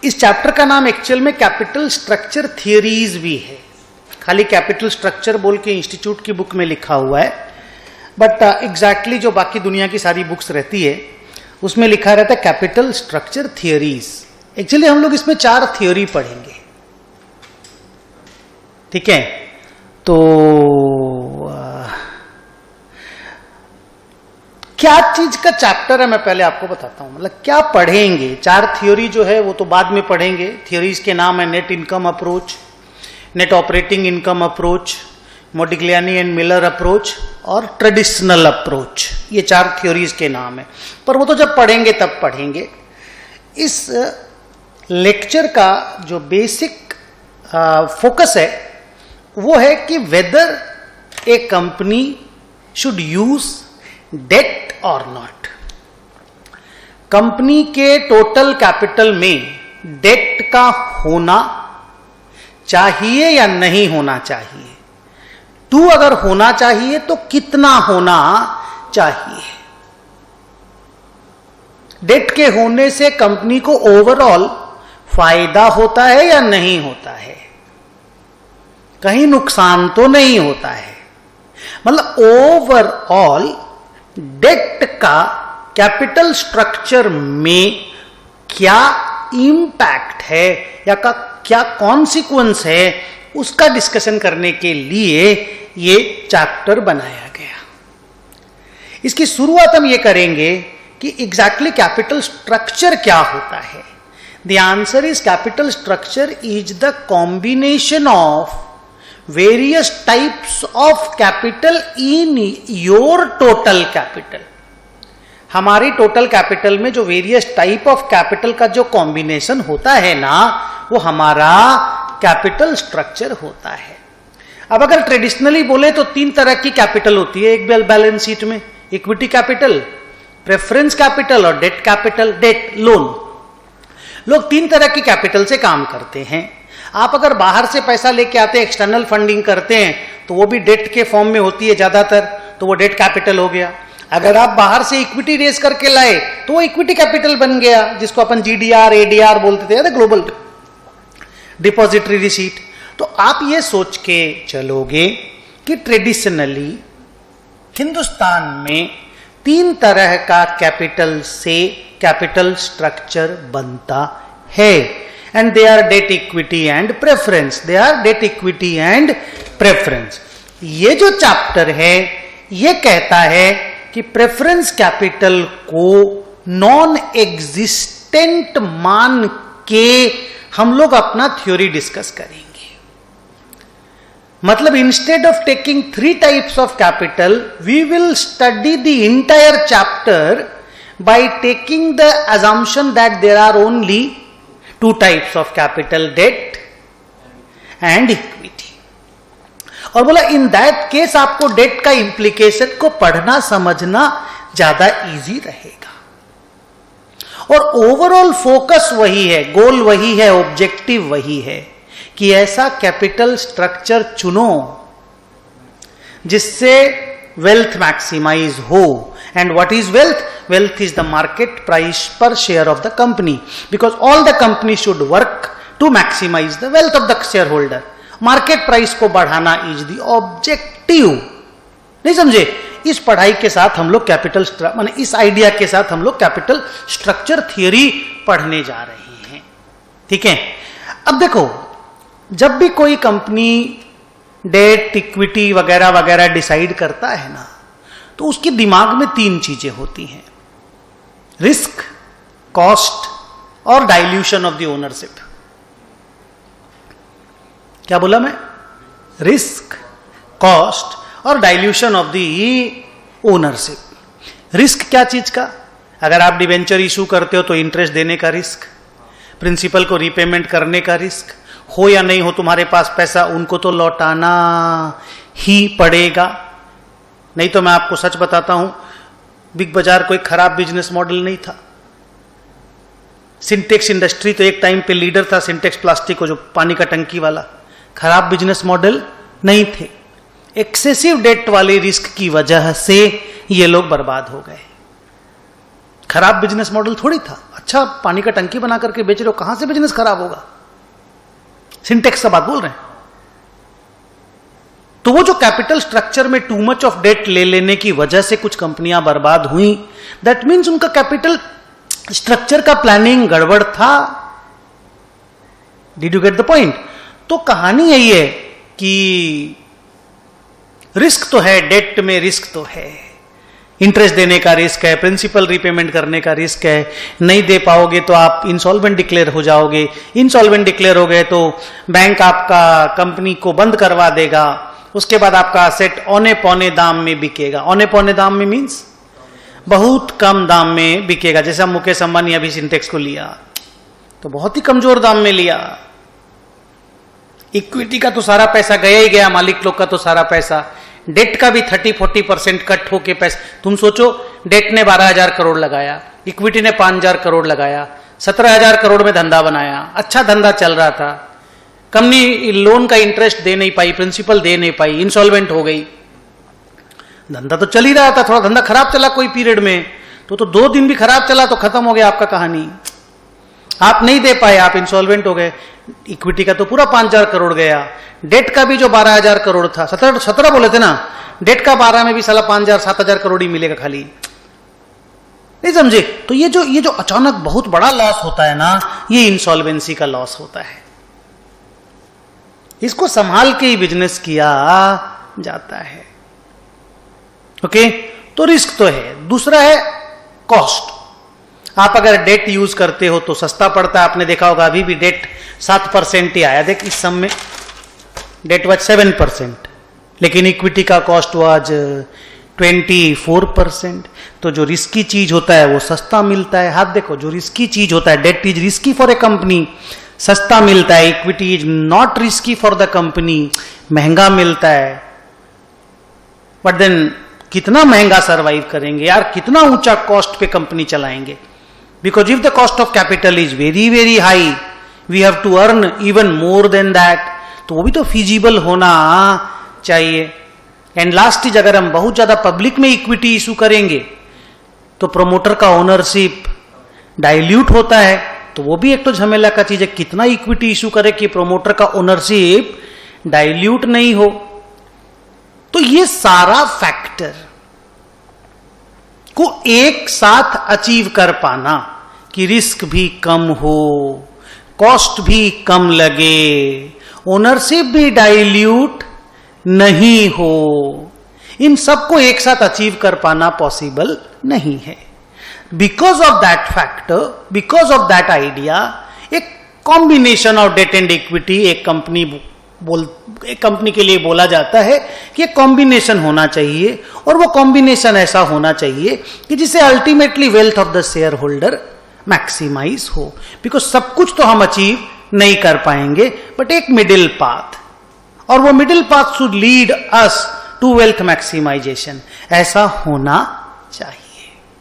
इस चैप्टर का नाम एक्चुअल में कैपिटल स्ट्रक्चर थियरीज भी है, खाली कैपिटल स्ट्रक्चर बोल के इंस्टीट्यूट की बुक में लिखा हुआ है, बट एग्जैक्टली जो बाकी दुनिया की सारी बुक्स रहती है उसमें लिखा रहता है कैपिटल स्ट्रक्चर थियरीज। एक्चुअली हम लोग इसमें 4 थियोरी पढ़ेंगे, ठीक है। तो क्या चीज का चैप्टर है मैं पहले आपको बताता हूं, मतलब क्या पढ़ेंगे। 4 थियोरी जो है वो तो बाद में पढ़ेंगे। थियोरीज के नाम है net income approach, net operating income approach, Modigliani and Miller approach और ट्रेडिशनल अप्रोच। ये 4 थियोरीज के नाम है, पर वो तो जब पढ़ेंगे तब पढ़ेंगे। इस लेक्चर का जो बेसिक फोकस है वो है कि whether a company should use debt और नॉट। कंपनी के टोटल कैपिटल में डेट का होना चाहिए या नहीं होना चाहिए। 2 अगर होना चाहिए तो कितना होना चाहिए। डेट के होने से कंपनी को ओवरऑल फायदा होता है या नहीं होता है, कहीं नुकसान तो नहीं होता है। मतलब ओवरऑल डेट का कैपिटल स्ट्रक्चर में क्या इंपैक्ट है या का क्या कॉन्सिक्वेंस है उसका डिस्कशन करने के लिए ये चैप्टर बनाया गया। इसकी शुरुआत हम ये करेंगे कि एग्जैक्टली कैपिटल स्ट्रक्चर क्या होता है। The answer is capital structure is the combination of various types of capital in your total capital। हमारी टोटल कैपिटल में जो वेरियस टाइप ऑफ कैपिटल का जो कॉम्बिनेशन होता है ना, वो हमारा कैपिटल स्ट्रक्चर होता है। अब अगर ट्रेडिशनली बोले तो 3 तरह की कैपिटल होती है एक बैलेंस शीट में, इक्विटी कैपिटल, प्रेफरेंस कैपिटल और डेट कैपिटल, डेट लोन। लोग 3 तरह की कैपिटल से काम करते हैं। आप अगर बाहर से पैसा लेके आते हैं, एक्सटर्नल फंडिंग करते हैं, तो वो भी डेट के फॉर्म में होती है ज्यादातर, तो वो डेट कैपिटल हो गया। अगर आप बाहर से इक्विटी रेस करके लाए तो वो इक्विटी कैपिटल बन गया, जिसको अपन जीडीआर एडीआर बोलते थे, ग्लोबल डिपॉजिटरी रिसीट। तो आप ये सोच के चलोगे कि ट्रेडिशनली हिंदुस्तान में 3 तरह का कैपिटल से कैपिटल स्ट्रक्चर बनता है, and they are debt equity and preference। they are debt equity and preference। ये जो चैप्टर है ये कहता है कि प्रेफरेंस कैपिटल को नॉन एग्जिस्टेंट मान के हम लोग अपना थ्योरी डिस्कस करेंगे। मतलब instead of taking 3 types of capital V will study the entire chapter by taking the assumption that there are only 2 types of capital, debt and equity। और बोला इन दैट केस आपको date का implication को पढ़ना समझना ज्यादा easy रहेगा। और ओवरऑल फोकस वही है, गोल वही है, ऑब्जेक्टिव वही है कि ऐसा कैपिटल स्ट्रक्चर चुनो जिससे वेल्थ मैक्सिमाइज हो। And what is wealth? Wealth is the market price per share of the company, because all the company should work to maximize the wealth of the shareholder। Market price को बढ़ाना is the objective. नहीं समझे? इस पढ़ाई के साथ हम लोग कैपिटल माने इस आइडिया के साथ हम लोग कैपिटल स्ट्रक्चर थियरी पढ़ने जा रहे हैं, ठीक है। अब देखो, जब भी कोई कंपनी डेट इक्विटी वगैरह वगैरह डिसाइड करता है ना, तो उसके दिमाग में 3 चीजें होती हैं, रिस्क, कॉस्ट और डाइल्यूशन ऑफ द ओनरशिप। क्या बोला मैं? रिस्क, कॉस्ट और dilution of the ownership. Risk क्या चीज का? अगर आप डिवेंचर इशू करते हो तो इंटरेस्ट देने का रिस्क, प्रिंसिपल को रीपेमेंट करने का रिस्क, हो या नहीं हो तुम्हारे पास पैसा उनको तो लौटाना ही पड़ेगा। नहीं तो मैं आपको सच बताता हूं, बिग बाजार कोई खराब बिजनेस मॉडल नहीं था। सिंटेक्स इंडस्ट्री तो एक टाइम पे लीडर था, सिंटेक्स प्लास्टिक को जो पानी का टंकी वाला, खराब बिजनेस मॉडल नहीं थे। एक्सेसिव डेट वाले रिस्क की वजह से ये लोग बर्बाद हो गए। खराब बिजनेस मॉडल थोड़ी था, अच्छा पानी का टंकी बना करके बेच रहे हो, कहां से बिजनेस खराब होगा? सिंटेक्स का बात बोल रहे हैं। तो वो जो कैपिटल स्ट्रक्चर में टू मच ऑफ डेट ले लेने की वजह से कुछ कंपनियां बर्बाद हुई, दैट मीन्स उनका कैपिटल स्ट्रक्चर का प्लानिंग गड़बड़ था। Did you get the point? तो कहानी यही है कि रिस्क तो है, डेट में रिस्क तो है, इंटरेस्ट देने का रिस्क है, प्रिंसिपल रीपेमेंट करने का रिस्क है, नहीं दे पाओगे तो आप इंसॉल्वेंट डिक्लेयर हो जाओगे, इंसॉल्वेंट डिक्लेयर हो गए तो बैंक आपका कंपनी को बंद करवा देगा, उसके बाद आपका असेट औने पौने दाम में बिकेगा। औने पौने दाम में मीन्स बहुत कम दाम में बिकेगा। जैसे मुकेश अंबानी अभी सिंटेक्स को लिया तो बहुत ही कमजोर दाम में लिया, इक्विटी का तो सारा पैसा गया ही गया, मालिक लोग का तो सारा पैसा, डेट का भी 30-40% कट होके पैसा। तुम सोचो, डेट ने 12,000 करोड़ लगाया, इक्विटी ने 5,000 करोड़ लगाया, 17,000 करोड़ में धंधा बनाया, अच्छा धंधा चल रहा था, कंपनी लोन का इंटरेस्ट दे नहीं पाई, प्रिंसिपल दे नहीं पाई, इंसॉल्वेंट हो गई, धंधा तो चल ही रहा था, थोड़ा धंधा खराब चला कोई पीरियड में तो 2 दिन भी खराब चला तो खत्म हो गया आपका कहानी। आप नहीं दे पाए, आप इंसॉल्वेंट हो गए, इक्विटी का तो पूरा 5,000 करोड़ गया, डेट का भी जो 12,000 करोड़ था, 17 बोले थे ना, डेट का 12 में भी साला 5,000-7,000 करोड़ ही मिलेगा खाली, नहीं समझे? तो ये जो अचानक बहुत बड़ा लॉस होता है ना, ये इंसॉल्वेंसी का लॉस होता है। इसको संभाल के ही बिजनेस किया जाता है। ओके, तो रिस्क तो है। दूसरा है कॉस्ट। आप अगर डेट यूज करते हो तो सस्ता पड़ता है। आपने देखा होगा अभी भी डेट 7% ही आया, देख इस सम में डेट वाज 7%, लेकिन इक्विटी का कॉस्ट वाज 24%। तो जो रिस्की चीज होता है वो सस्ता मिलता है। हाथ देखो, जो रिस्की चीज होता है, debt is risky for a company, सस्ता मिलता है। Equity is not risky for the company, महंगा मिलता है। बट देन कितना महंगा सरवाइव करेंगे यार, कितना ऊंचा कॉस्ट पे कंपनी चलाएंगे? Because if the cost of capital is very very high, we have to earn even more then that. तो वो भी तो फिजिबल होना चाहिए। एंड लास्ट चीज, अगर हम बहुत ज्यादा पब्लिक में इक्विटी इशू करेंगे तो प्रोमोटर का ओनरशिप डाइल्यूट होता है, तो वो भी एक तो झमेला का चीज है। कितना इक्विटी इशू करे कि प्रोमोटर का ओनरशिप डाइल्यूट नहीं हो। तो ये सारा फैक्टर को एक साथ अचीव कर पाना कि रिस्क भी कम हो, कॉस्ट भी कम लगे, ओनरशिप भी डाइल्यूट नहीं हो, इन सबको एक साथ अचीव कर पाना पॉसिबल नहीं है। Because of that factor, because of that idea, एक combination of debt and equity एक कंपनी के लिए बोला जाता है कि एक कॉम्बिनेशन होना चाहिए, और वो कॉम्बिनेशन ऐसा होना चाहिए कि जिससे ultimately wealth of the shareholder maximise हो। बिकॉज सब कुछ तो हम अचीव नहीं कर पाएंगे, बट एक मिडिल पाथ, और वो middle path should lead us to wealth maximisation, ऐसा होना चाहिए।